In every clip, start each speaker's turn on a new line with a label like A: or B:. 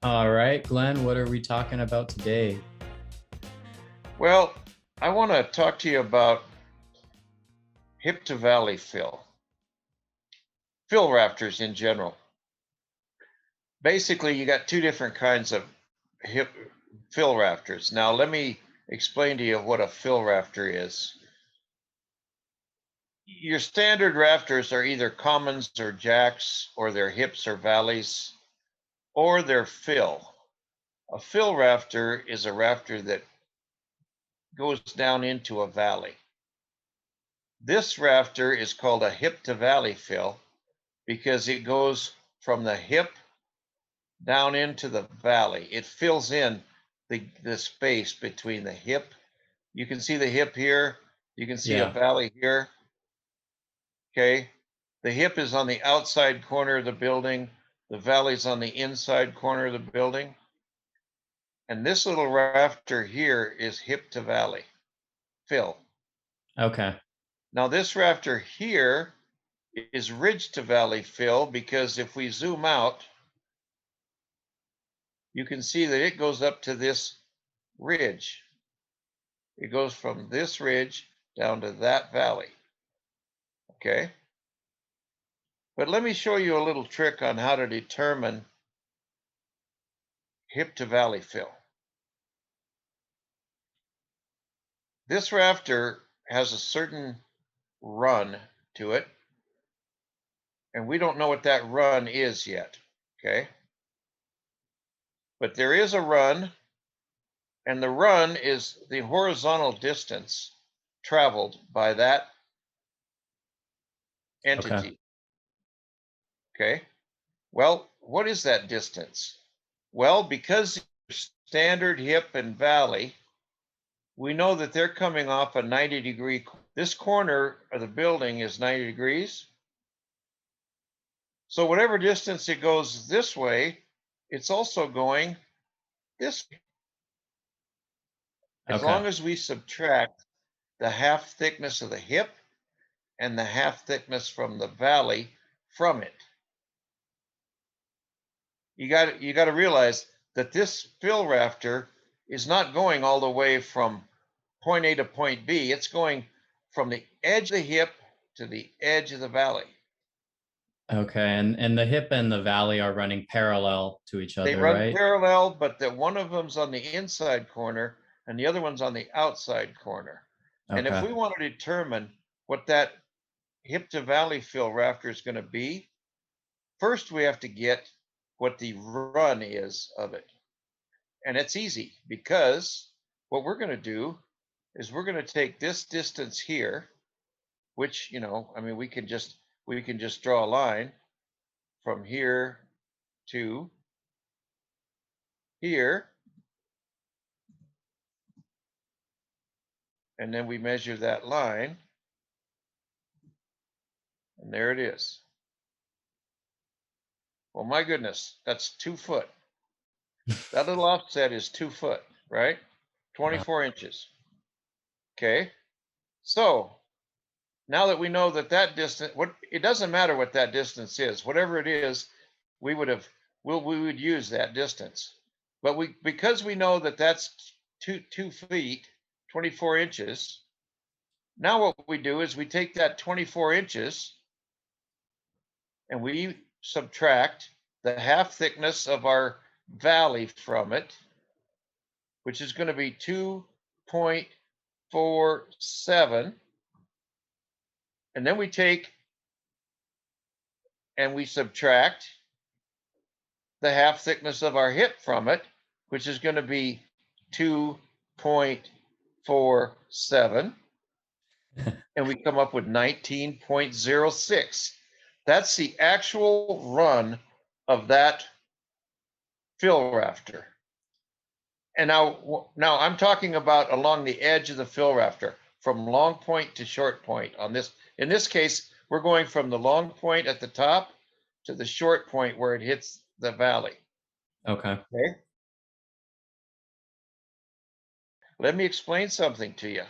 A: All right, Glenn, what are we talking about today?
B: Well, I want to talk to you about hip to valley fill rafters in general. Basically, you got two different kinds of hip fill rafters. Now, let me explain to you what a fill rafter is. Your standard rafters are either commons or jacks, or they're hips or valleys, or they're fill. A fill rafter is a rafter that goes down into a valley. This rafter is called a hip to valley fill because it goes from the hip down into the valley. It fills in the space between the hip. You can see the hip here. You can see a
A: Yeah.
B: valley here. Okay. The hip is on the outside corner of the building. The valley's on the inside corner of the building. And this little rafter here is hip to valley fill.
A: Okay.
B: Now, this rafter here is ridge to valley fill because if we zoom out, you can see that it goes up to this ridge. It goes from this ridge down to that valley. Okay. But let me show you a little trick on how to determine hip to valley fill. This rafter has a certain run to it, and we don't know what that run is yet. Okay. But there is a run, and the run is the horizontal distance traveled by that
A: Okay.
B: entity. Okay. Well, what is that distance? Well, because standard hip and valley, we know that they're coming off a 90-degree. This corner of the building is 90 degrees. So whatever distance it goes this way, it's also going this way. As
A: Okay.
B: long as we subtract the half thickness of the hip and the half thickness from the valley from it. You got to realize that this fill rafter is not going all the way from point A to point B. It's going from the edge of the hip to the edge of the valley.
A: Okay. And the hip and the valley are running parallel to each
B: They
A: other,
B: run
A: right?
B: parallel, but that one of them's on the inside corner and the other one's on the outside corner. And if
A: Okay.
B: we want to determine what that hip to valley fill rafter is going to be, first we have to get what the run is of it. And it's easy because what we're going to do is we're going to take this distance here, which, I mean, we can just draw a line from here to here, and then we measure that line, and there it is. Well, my goodness, that's 2 foot. That little offset is 2 foot, right?
A: Uh,
B: 24 inches. Okay. So now that we know that distance, what it doesn't matter what that distance is, whatever it is, we would have, we would use that distance. But because we know that that's 2 feet, 24 inches. Now what we do is we take that 24 inches and we subtract the half thickness of our valley from it, which is going to be 2.47. And then we take and we subtract the half thickness of our hip from it, which is going to be 2.47. And we come up with 19.06. That's the actual run of that fill rafter. And now I'm talking about along the edge of the fill rafter from long point to short point on this. In this case, we're going from the long point at the top to the short point where it hits the valley.
A: okay.
B: Okay. Let me explain something to you.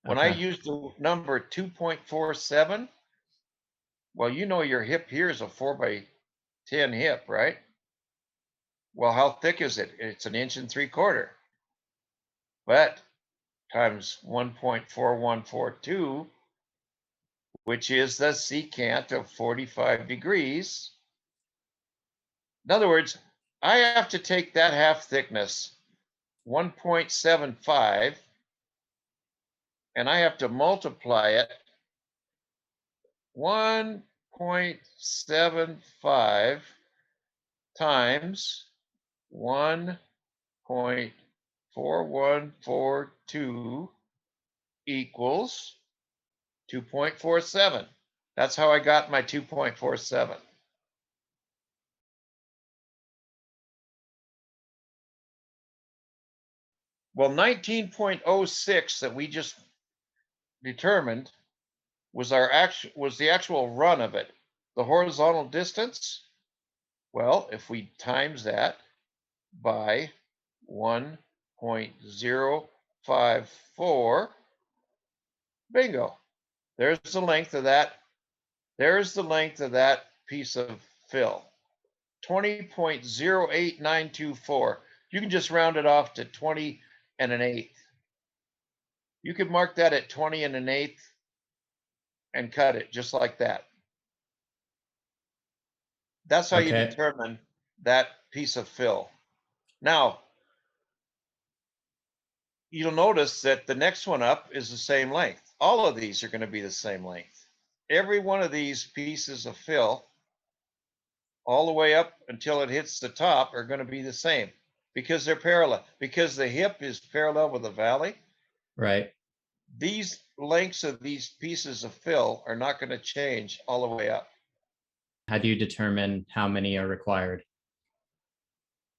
B: When I
A: Okay.
B: use the number 2.47, well, your hip here is a 4 by 10 hip, right? Well, how thick is it? It's 1.75 inches. But times 1.4142, which is the secant of 45 degrees. In other words, I have to take that half thickness, 1.75, and I have to multiply it 1.75 times 1.4142 equals 2.47. That's how I got my 2.47. Well, 19.06 that we just determined was the actual run of it. The horizontal distance, well, if we times that by 1.054, bingo. There's the length of that. There's the length of that piece of fill. 20.08924. You can just round it off to 20 and an eighth. You could mark that at 20 and an eighth and cut it just like that. That's how you
A: Okay.
B: determine that piece of fill. Now, you'll notice that the next one up is the same length. All of these are going to be the same length. Every one of these pieces of fill, all the way up until it hits the top, are going to be the same because they're parallel. Because the hip is parallel with the valley,
A: Right.
B: these lengths of these pieces of fill are not going to change all the way up.
A: How do you determine how many are required?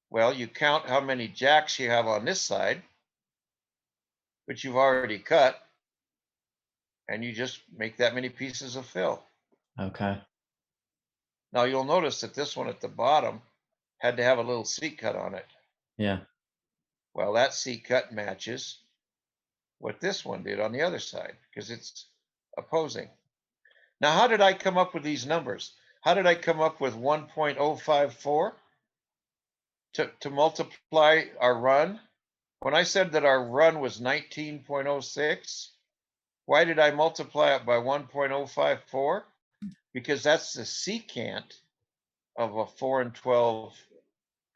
B: Well, you count how many jacks you have on this side, which you've already cut, and you just make that many pieces of fill.
A: Okay.
B: Now you'll notice that this one at the bottom had to have a little seat cut on it.
A: Yeah.
B: Well, that seat cut matches what this one did on the other side because it's opposing. Now, how did I come up with these numbers? How did I come up with 1.054 to multiply our run? When I said that our run was 19.06, why did I multiply it by 1.054? Because that's the secant of a 4 and 12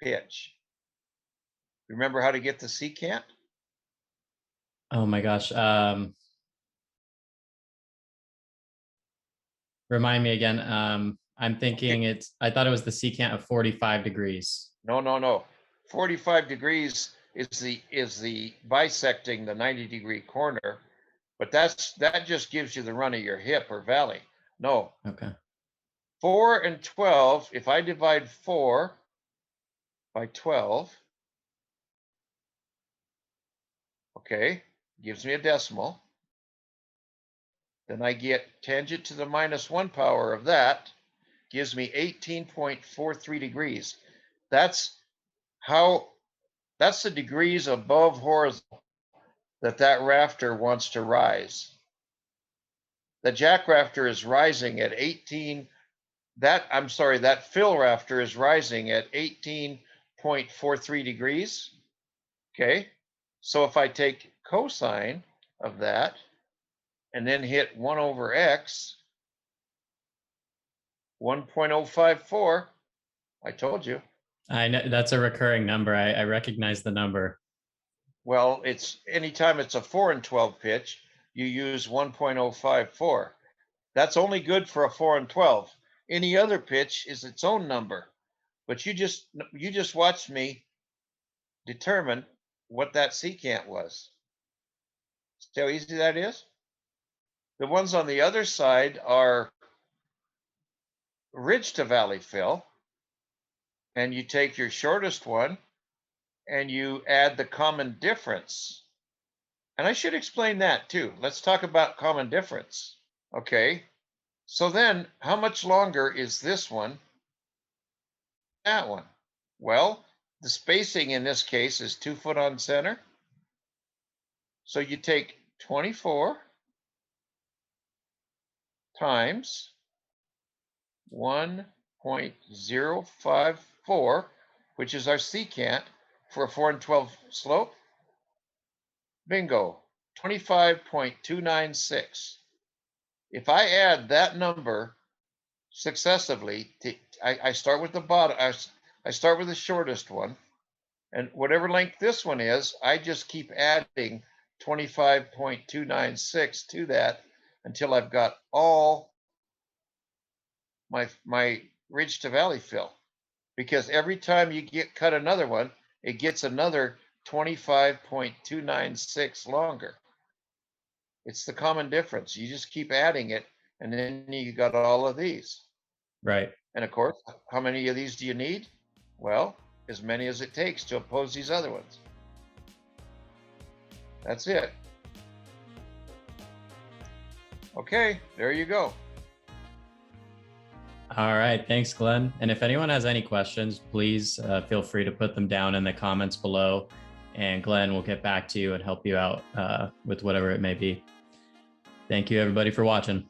B: pitch. Remember how to get the secant?
A: Oh my gosh. Remind me again. I'm
B: Okay.
A: thinking I thought it was the secant of 45 degrees.
B: No, no, no. 45 degrees is the bisecting the 90-degree corner, but that just gives you the run of your hip or valley. No.
A: Okay.
B: 4 and 12, if I divide 4 by 12, okay, gives me a decimal. Then I get tangent to the -1 power of that, gives me 18.43 degrees. That's that's the degrees above horizontal that rafter wants to rise. The jack rafter is rising at 18. That fill rafter is rising at 18.43 degrees. Okay. So if I take cosine of that and then hit 1 over x, 1.054, I told you.
A: I know that's a recurring number. I recognize the number.
B: Well, it's anytime it's a 4 and 12 pitch, you use 1.054. That's only good for a 4 and 12. Any other pitch is its own number. But you just watched me determine what that secant was. See how easy that is? The ones on the other side are ridge to valley fill, and you take your shortest one and you add the common difference. And I should explain that too. Let's talk about common difference. Okay. So then, how much longer is this one? That one? Well, the spacing in this case is 2 foot on center. So you take 24 times 1.054, which is our secant for a 4 and 12 slope. Bingo, 25.296. If I add that number successively, I start with the bottom, I start with the shortest one, and whatever length this one is, I just keep adding 25.296 to that until I've got all my ridge to valley fill. Because every time you cut another one, it gets another 25.296 longer. It's the common difference. You just keep adding it, and then you got all of these.
A: Right.
B: And of course, how many of these do you need? Well, as many as it takes to oppose these other ones. That's it. Okay, there you go.
A: All right. Thanks, Glenn. And if anyone has any questions, please feel free to put them down in the comments below, and Glenn will get back to you and help you out with whatever it may be. Thank you, everybody, for watching.